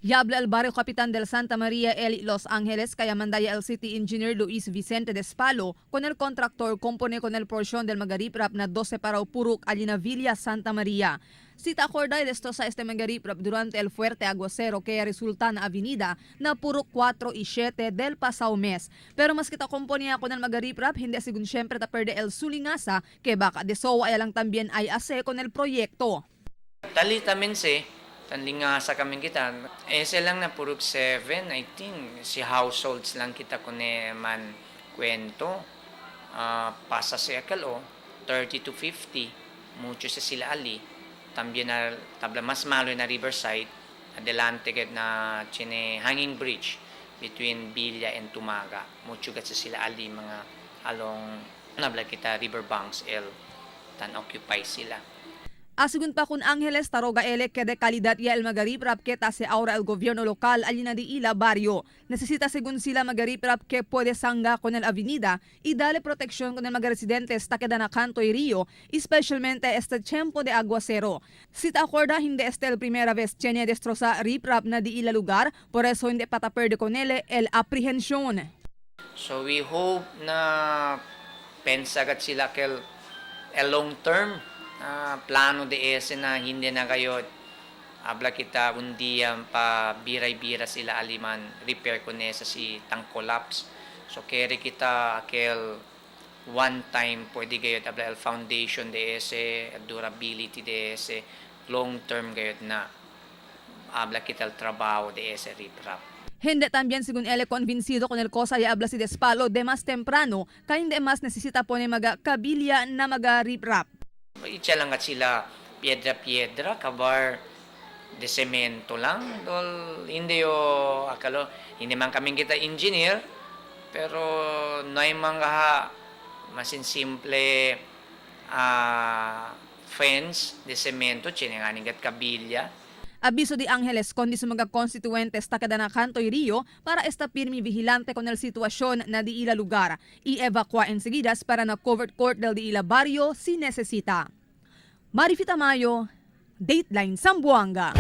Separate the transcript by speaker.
Speaker 1: Yabla el barrio Capitan del Santa María el Los Ángeles kaya mandaya el City Engineer Luis Vicente Despalo con el contractor compone con el porción del magariprap na 12 para Puruk Alina Villa Santa María. Cita acordada destroza este magariprap durante el fuerte aguacero que resulta na avenida na Puruk 4 y 7 del pasado mes. Pero mas kita komponya con el magariprap hindi sigun syempre ta perde el sulingasa que baka desowa ay lang tambien ay ase con el proyekto.
Speaker 2: Tali tamin tanding nga sa kaming kita. Ese lang na purok 7, I think. Si households lang kita kune man kwento. Pasa sa akalo, 30 to 50. Mucho sa sila ali. También na tabla mas malo na Riverside. Adelante ket na chine hanging bridge between Villa and Tumaga. Mucho kat sa sila ali mga along nabla kita riverbanks tan occupy sila.
Speaker 1: Asigun pa kun Angeles taroga elek que de kalidad ya el magariprap que tase ahora el gobierno local alina di ila barrio. Necesita según sila magariprap que puede sangga con el avenida y dale protección con el magaresidentes ta queda na Canto y Rio, especialmente este tiempo de aguacero. Sita acorda hindi este el primera vez tiene destroza riprap na di ila lugar, por eso hindi pataperde con ele el aprehensión.
Speaker 2: So we hope na pensagat sila kel long term plano de ese na hindi na kayo abla kita undiyan pa biray-bira sila aliman repair ko nesa si tang collapse. So kere kita kel one time pwede kayo abla el foundation de ese durability de ese long term kayo na abla kita el trabaho de ese riprap.
Speaker 1: Hindi también según él convencido con el cosa y habla si Despalo de más temprano, kaya hindi mas necesita pone maga kabilya na maga riprap.
Speaker 2: Itcha lang at sila piedra-piedra, kabar de semento lang. Dol, hindi yo, akalo, hindi man kaming kita engineer, pero noy mga masin simple fence de semento, chinenganing kat kabilya.
Speaker 1: Aviso de Angeles kundi sa mga konstituentes ta kada na Canto y Rio para esta pirmi vigilante con el sitwasyon na di ila lugar. I-evacua enseguidas para na covered court del di ila barrio si necesita. Marifita Mayo, Dateline Zamboanga.